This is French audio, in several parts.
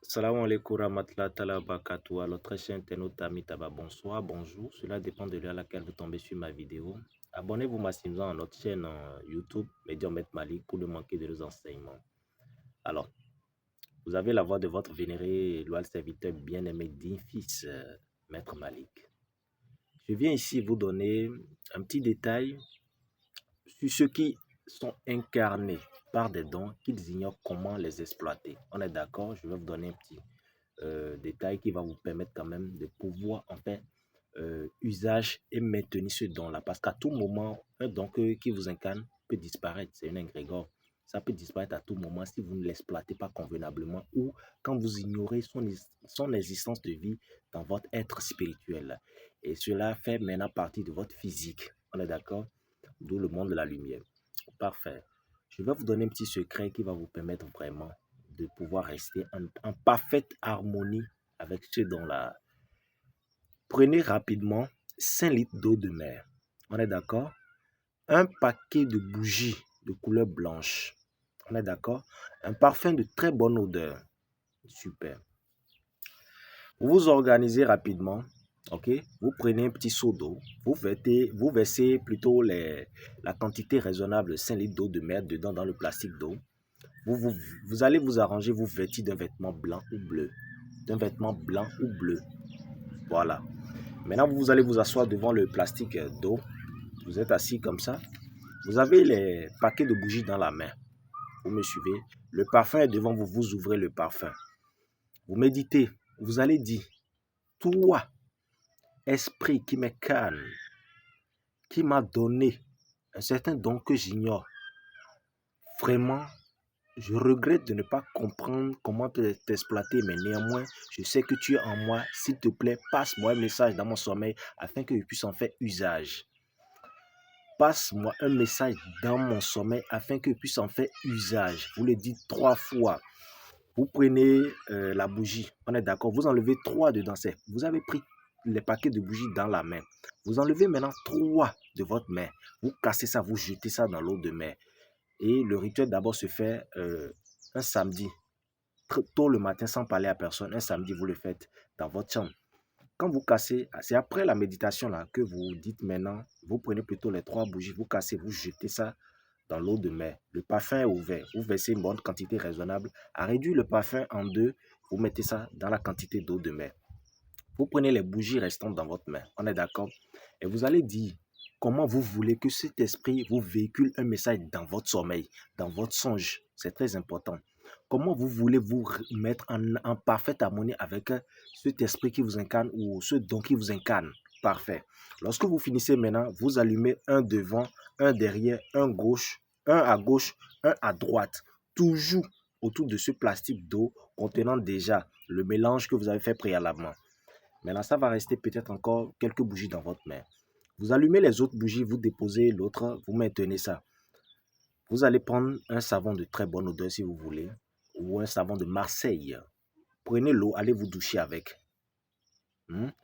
Salam alaikum rahmatullahi ta'ala barakatuh. Alors, très cher internaute Amitaba, bonsoir, bonjour. Cela dépend de l'heure à laquelle vous tombez sur ma vidéo. Abonnez-vous massivement à notre chaîne YouTube, Médium Malik, pour ne manquer de nos enseignements. Alors, vous avez la voix de votre vénéré et loyal serviteur bien-aimé digne fils, Maître Malik. Je viens ici vous donner un petit détail sur ceux qui sont incarnés par des dons qu'ils ignorent comment les exploiter. On est d'accord? Je vais vous donner un petit détail qui va vous permettre quand même de pouvoir en faire usage et maintenir ce don-là. Parce qu'à tout moment, un don qui vous incarne peut disparaître. C'est un ingrégore. Ça peut disparaître à tout moment si vous ne l'exploitez pas convenablement ou quand vous ignorez son existence de vie dans votre être spirituel. Et cela fait maintenant partie de votre physique. On est d'accord? D'où le monde de la lumière. Parfait. Je vais vous donner un petit secret qui va vous permettre vraiment de pouvoir rester en parfaite harmonie avec ce don-là. Prenez rapidement 5 litres d'eau de mer. On est d'accord? Un paquet de bougies de couleur blanche. On est d'accord? Un parfum de très bonne odeur. Super. Vous vous organisez rapidement. Ok? Vous prenez un petit seau d'eau. Vous versez plutôt la quantité raisonnable de 5 litres d'eau de mer dedans dans le plastique d'eau. Vous allez vous arranger, vous vêtir d'un vêtement blanc ou bleu. D'un vêtement blanc ou bleu. Voilà. Maintenant, vous allez vous asseoir devant le plastique d'eau. Vous êtes assis comme ça. Vous avez les paquets de bougies dans la main. Vous me suivez. Le parfum est devant vous. Vous ouvrez le parfum. Vous méditez. Vous allez dire, toi, esprit qui me calme, qui m'a donné un certain don que j'ignore. Vraiment, je regrette de ne pas comprendre comment t'exploiter, mais néanmoins, je sais que tu es en moi. S'il te plaît, passe-moi un message dans mon sommeil afin que je puisse en faire usage. Passe-moi un message dans mon sommeil afin que je puisse en faire usage. Vous le dites 3 fois. Vous prenez la bougie, on est d'accord. Vous enlevez 3 dedans. Vous avez pris les paquets de bougies dans la main. Vous enlevez maintenant 3 de votre main. Vous cassez ça, vous jetez ça dans l'eau de mer. Et le rituel d'abord se fait un samedi, tôt le matin sans parler à personne. Un samedi, vous le faites dans votre chambre. Quand vous cassez, c'est après la méditation là que vous dites maintenant, vous prenez plutôt les 3 bougies, vous cassez, vous jetez ça dans l'eau de mer. Le parfum est ouvert. Vous versez une bonne quantité raisonnable. À réduire le parfum en 2, vous mettez ça dans la quantité d'eau de mer. Vous prenez les bougies restantes dans votre main. On est d'accord? Et vous allez dire comment vous voulez que cet esprit vous véhicule un message dans votre sommeil, dans votre songe. C'est très important. Comment vous voulez vous mettre en parfaite harmonie avec cet esprit qui vous incarne ou ce don qui vous incarne. Parfait. Lorsque vous finissez maintenant, vous allumez un devant, un derrière, un à gauche, un à droite. Toujours autour de ce plastique d'eau contenant déjà le mélange que vous avez fait préalablement. Maintenant, ça va rester peut-être encore quelques bougies dans votre main. Vous allumez les autres bougies, vous déposez l'autre, vous maintenez ça. Vous allez prendre un savon de très bonne odeur si vous voulez, ou un savon de Marseille. Prenez l'eau, allez vous doucher avec.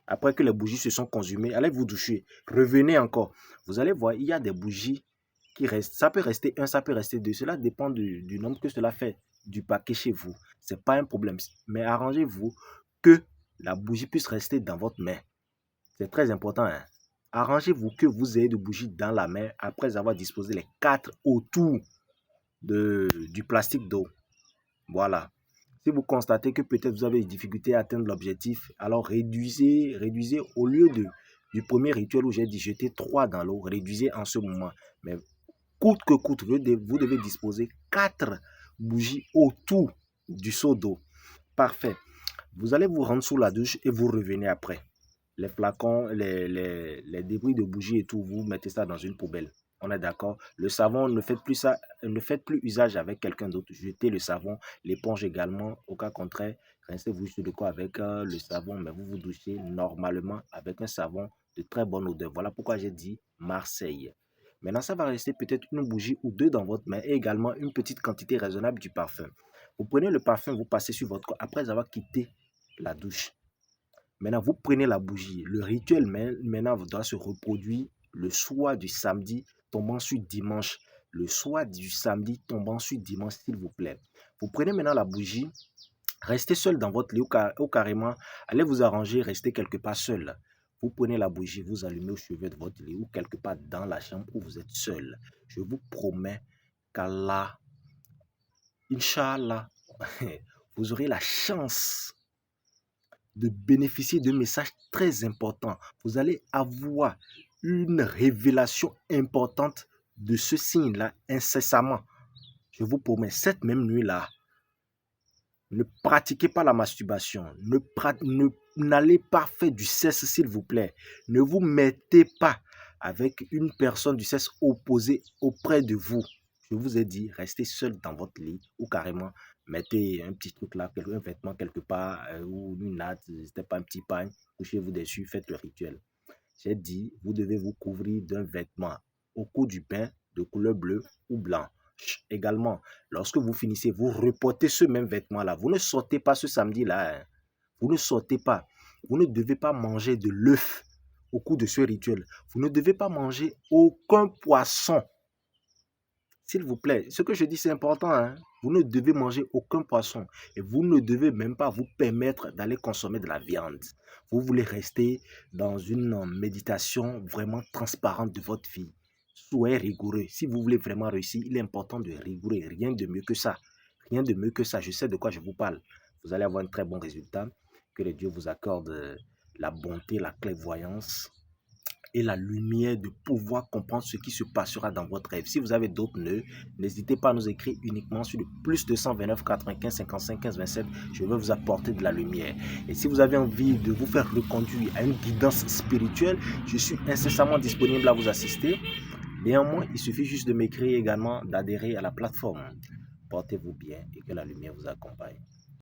Après que les bougies se sont consumées, allez vous doucher. Revenez encore. Vous allez voir, il y a des bougies qui restent. Ça peut rester un, ça peut rester deux. Cela dépend du nombre que cela fait du paquet chez vous. Ce n'est pas un problème. Mais arrangez-vous que la bougie puisse rester dans votre main. C'est très important. Hein? Arrangez-vous que vous ayez de bougies dans la main après avoir disposé les 4 autour du plastique d'eau. Voilà. Si vous constatez que peut-être vous avez des difficultés à atteindre l'objectif, alors réduisez au lieu du premier rituel où j'ai dit jeter 3 dans l'eau, réduisez en ce moment. Mais coûte que coûte, vous devez disposer 4 bougies autour du seau d'eau. Parfait. Vous allez vous rendre sous la douche et vous revenez après. Les flacons, les débris de bougies et tout, vous mettez ça dans une poubelle. On est d'accord? Le savon, ne faites plus ça, ne faites plus usage avec quelqu'un d'autre. Jetez le savon, l'éponge également. Au cas contraire, rincez-vous sur le corps avec le savon, mais vous vous douchez normalement avec un savon de très bonne odeur. Voilà pourquoi j'ai dit Marseille. Maintenant, ça va rester peut-être une bougie ou 2 dans votre main et également une petite quantité raisonnable du parfum. Vous prenez le parfum, vous passez sur votre corps après avoir quitté la douche. Maintenant, vous prenez la bougie. Le rituel maintenant doit se reproduire le soir du samedi tombant sur dimanche. Le soir du samedi tombant sur dimanche, s'il vous plaît. Vous prenez maintenant la bougie. Restez seul dans votre lit ou carrément, allez vous arranger, restez quelque part seul. Vous prenez la bougie, vous allumez au chevet de votre lit ou quelque part dans la chambre où vous êtes seul. Je vous promets qu'Allah, Inch'Allah, vous aurez la chance de bénéficier d'un message très important. Vous allez avoir une révélation importante de ce signe-là incessamment. Je vous promets, cette même nuit-là, ne pratiquez pas la masturbation. N'allez pas faire du sexe, s'il vous plaît. Ne vous mettez pas avec une personne du sexe opposé auprès de vous. Je vous ai dit, restez seul dans votre lit ou carrément mettez un petit truc là, un vêtement quelque part ou une natte, c'était pas un petit pagne, couchez-vous dessus, faites le rituel. J'ai dit, vous devez vous couvrir d'un vêtement au cours du bain de couleur bleue ou blanc. Également, lorsque vous finissez, vous reportez ce même vêtement-là. Vous ne sortez pas ce samedi-là. Hein. Vous ne sortez pas. Vous ne devez pas manger de l'œuf au cours de ce rituel. Vous ne devez pas manger aucun poisson. S'il vous plaît, ce que je dis, c'est important. Hein? Vous ne devez manger aucun poisson. Et vous ne devez même pas vous permettre d'aller consommer de la viande. Vous voulez rester dans une méditation vraiment transparente de votre vie. Soyez rigoureux. Si vous voulez vraiment réussir, il est important de rigoureux. Rien de mieux que ça. Rien de mieux que ça. Je sais de quoi je vous parle. Vous allez avoir un très bon résultat. Que le Dieu vous accorde la bonté, la clairvoyance et la lumière de pouvoir comprendre ce qui se passera dans votre rêve. Si vous avez d'autres nœuds, n'hésitez pas à nous écrire uniquement sur le plus 229 95 55 15 27. Je vais vous apporter de la lumière. Et si vous avez envie de vous faire reconduire à une guidance spirituelle, je suis incessamment disponible à vous assister. Néanmoins, il suffit juste de m'écrire également, d'adhérer à la plateforme. Portez-vous bien et que la lumière vous accompagne.